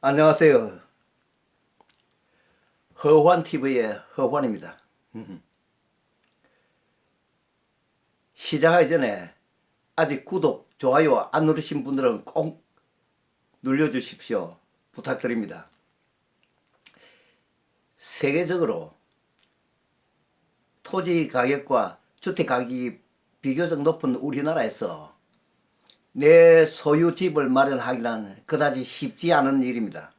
안녕하세요. 허환TV의 허환입니다. 시작하기 전에 아직 구독, 좋아요 안 누르신 분들은 꼭 눌러주십시오. 부탁드립니다. 세계적으로 토지 가격과 주택 가격이 비교적 높은 우리나라에서 내 소유 집을 마련하기는 그다지 쉽지 않은 일입니다.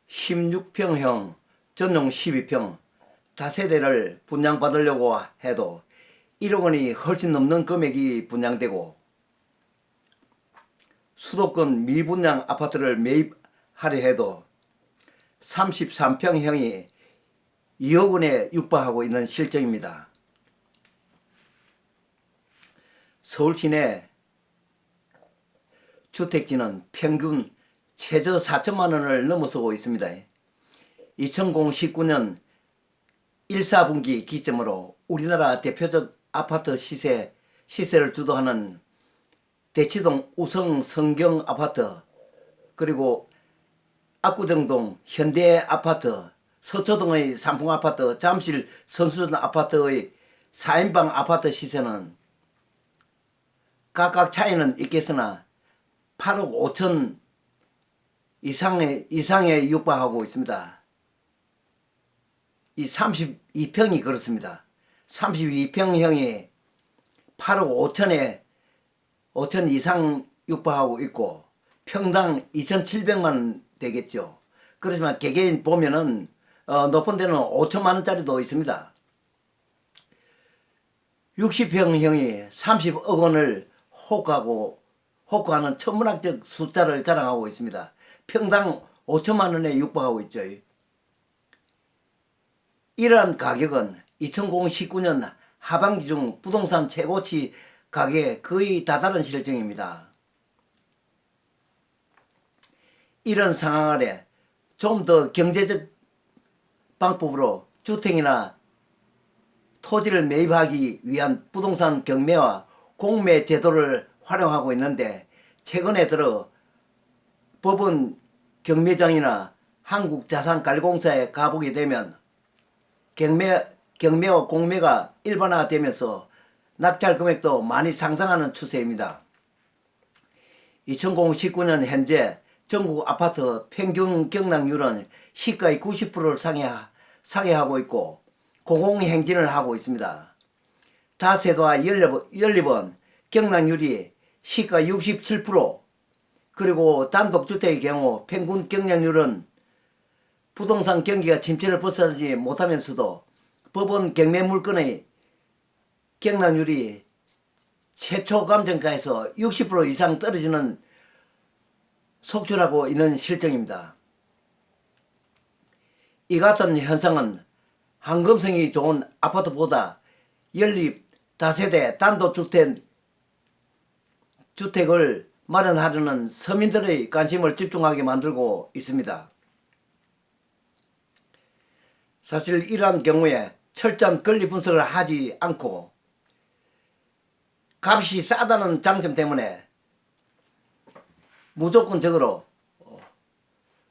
16평형 전용 12평 다세대를 분양받으려고 해도 1억 원이 훨씬 넘는 금액이 분양되고, 수도권 미분양 아파트를 매입하려 해도 33평형이 2억 원에 육박하고 있는 실정입니다. 서울 시내 주택지는 평균 최저 4천만 원을 넘어서고 있습니다. 2019년 1, 4분기 기점으로 우리나라 대표적 아파트 시세를 주도하는 대치동 우성 성경 아파트, 그리고 압구정동 현대 아파트, 서초동의 삼풍 아파트, 잠실 선수촌 아파트의 4인방 아파트 시세는 각각 차이는 있겠으나 8억 5천 이상에 육박하고 있습니다. 이 32평이 그렇습니다. 32평형이 8억 5천 이상 육박하고 있고 평당 2,700만 원 되겠죠. 그렇지만 개개인 보면은 높은 데는 5천만 원짜리도 있습니다. 60평형이 30억 원을 호가하는 천문학적 숫자를 자랑하고 있습니다. 평당 5천만 원에 육박하고 있죠. 이러한 가격은 2019년 하반기 중 부동산 최고치 가격에 거의 다다른 실정입니다. 이런 상황 아래 좀 더 경제적 방법으로 주택이나 토지를 매입하기 위한 부동산 경매와 공매 제도를 활용하고 있는데, 최근에 들어 법원 경매장이나 한국자산관리공사에 가보게 되면 경매와 공매가 일반화되면서 낙찰 금액도 많이 상승하는 추세입니다. 2019년 현재 전국 아파트 평균 경락률은 시가의 90%를 상회하고 있고 공공행진을 하고 있습니다. 다세대와 연립은 경락률이 시가 67%, 그리고 단독주택의 경우 평균 경락률은 부동산 경기가 침체를 벗어나지 못하면서도 법원 경매 물건의 경락률이 최초 감정가에서 60% 이상 떨어지는 속출하고 있는 실정입니다. 이 같은 현상은 황금성이 좋은 아파트보다 연립 다세대 단독주택을 마련하려는 서민들의 관심을 집중하게 만들고 있습니다. 사실 이러한 경우에 철저한 권리 분석을 하지 않고 값이 싸다는 장점 때문에 무조건적으로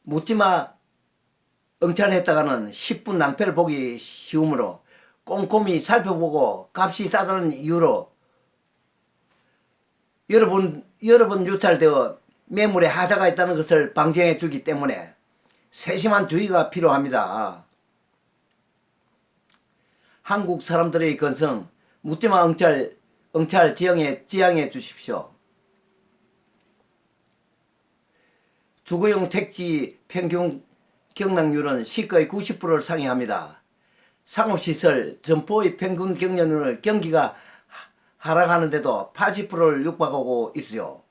묻지마 응찰했다가는 10분 낭패를 보기 쉬우므로 꼼꼼히 살펴보고 값이 싸다는 이유로 여러 번 유찰되어 매물에 하자가 있다는 것을 방지해 주기 때문에 세심한 주의가 필요합니다. 한국 사람들의 건성 묻지마 응찰 지향해 주십시오. 주거용 택지 평균 경락률은 시가의 90%를 상회합니다. 상업시설 점포의 평균 경락률은 경기가 하락하는데도 80%를 육박하고 있어요.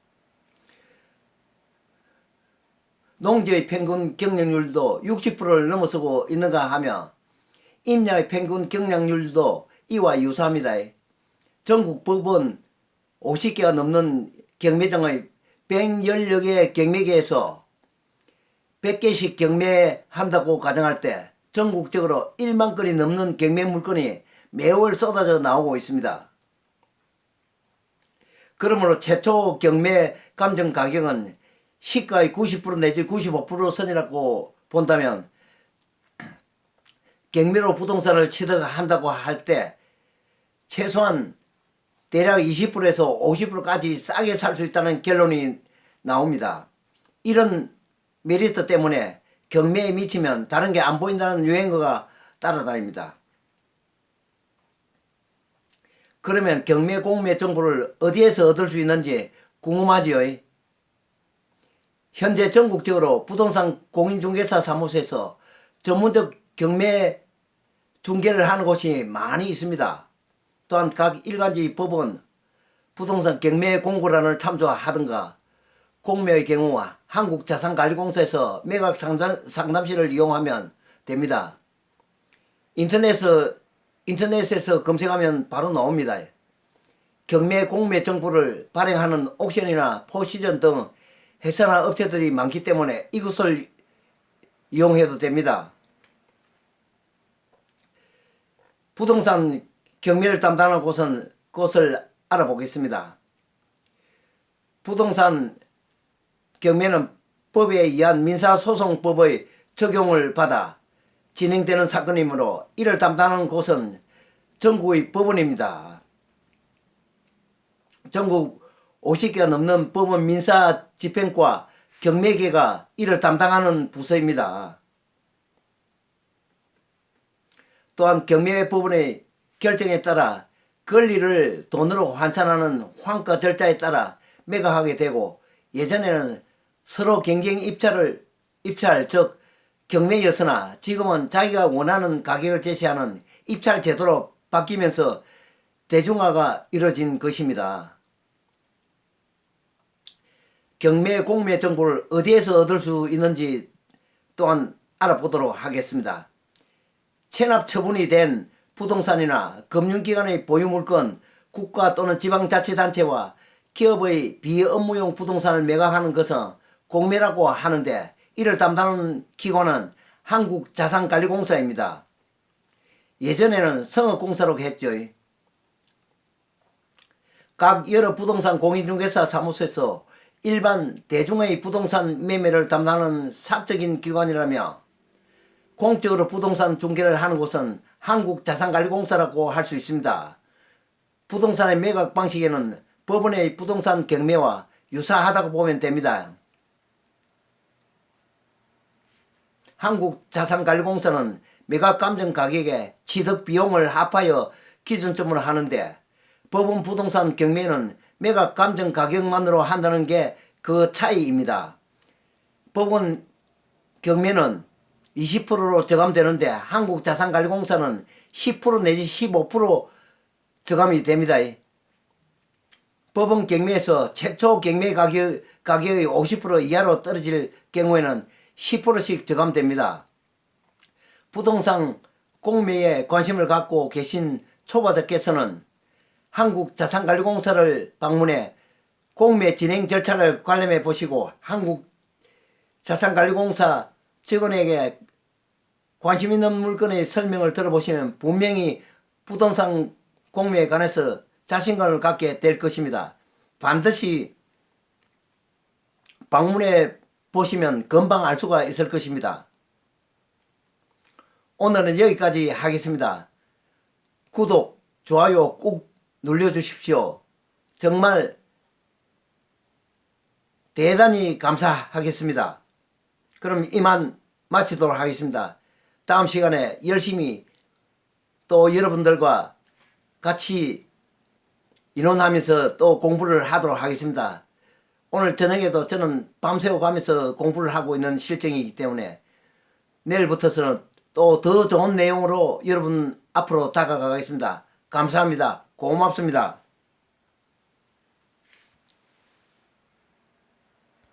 농지의 평균 경락률도 60%를 넘어서고 있는가 하며 임야의 평균 경락률도 이와 유사합니다. 전국 법원 50개가 넘는 경매장의 110여 개 경매계에서 100개씩 경매한다고 가정할 때 전국적으로 1만 건이 넘는 경매 물건이 매월 쏟아져 나오고 있습니다. 그러므로 최초 경매 감정 가격은 시가의 90% 내지 95% 선이라고 본다면 경매로 부동산을 취득한다고 할 때 최소한 대략 20%에서 50%까지 싸게 살 수 있다는 결론이 나옵니다. 이런 메리트 때문에 경매에 미치면 다른 게 안 보인다는 유행어가 따라다닙니다. 그러면 경매 공매 정보를 어디에서 얻을 수 있는지 궁금하지요? 현재 전국적으로 부동산 공인중개사 사무소에서 전문적 경매 중개를 하는 곳이 많이 있습니다. 또한 각 일간지 법원 부동산 경매 공고란을 참조하든가 공매의 경우 한국자산관리공사에서 매각 상담실을 이용하면 됩니다. 인터넷에서 검색하면 바로 나옵니다. 경매 공매 정보를 발행하는 옥션이나 포시전 등 회사나 업체들이 많기 때문에 이곳을 이용해도 됩니다. 부동산 경매를 담당하는 곳을 알아보겠습니다. 부동산 경매는 법에 의한 민사소송법의 적용을 받아 진행되는 사건이므로 이를 담당하는 곳은 전국의 법원입니다. 전국 50개가 넘는 법원 민사집행과 경매계가 이를 담당하는 부서입니다. 또한 경매법원의 결정에 따라 권리를 돈으로 환산하는 환가 절차에 따라 매각하게 되고, 예전에는 서로 경쟁 입찰 즉 경매였으나 지금은 자기가 원하는 가격을 제시하는 입찰 제도로 바뀌면서 대중화가 이루어진 것입니다. 경매 공매 정보를 어디에서 얻을 수 있는지 또한 알아보도록 하겠습니다. 체납 처분이 된 부동산이나 금융기관의 보유물건, 국가 또는 지방자치단체와 기업의 비업무용 부동산을 매각하는 것은 공매라고 하는데, 이를 담당하는 기관은 한국자산관리공사입니다. 예전에는 성업공사로 했죠. 각 여러 부동산 공인중개사 사무소에서 일반 대중의 부동산 매매를 담당하는 사적인 기관이라며 공적으로 부동산 중개를 하는 곳은 한국자산관리공사라고 할 수 있습니다. 부동산의 매각 방식에는 법원의 부동산 경매와 유사하다고 보면 됩니다. 한국자산관리공사는 매각 감정 가격에 취득 비용을 합하여 기준점을 하는데, 법원 부동산 경매는 매각 감정 가격만으로 한다는 게 그 차이입니다. 법원 경매는 20%로 저감되는데 한국자산관리공사는 10% 내지 15% 저감이 됩니다. 법원 경매에서 최초 경매 가격의 50% 이하로 떨어질 경우에는 10%씩 저감됩니다. 부동산 공매에 관심을 갖고 계신 초보자께서는 한국자산관리공사를 방문해 공매 진행 절차를 관람해 보시고 한국자산관리공사 직원에게 관심 있는 물건의 설명을 들어보시면 분명히 부동산 공매에 관해서 자신감을 갖게 될 것입니다. 반드시 방문해 보시면 금방 알 수가 있을 것입니다. 오늘은 여기까지 하겠습니다. 구독, 좋아요 꾹 눌러주십시오. 정말 대단히 감사하겠습니다. 그럼 이만 마치도록 하겠습니다. 다음 시간에 열심히 또 여러분들과 같이 의논하면서 또 공부를 하도록 하겠습니다. 오늘 저녁에도 저는 밤새워 가면서 공부를 하고 있는 실정이기 때문에 내일부터서는 또 더 좋은 내용으로 여러분 앞으로 다가가겠습니다. 감사합니다. 고맙습니다.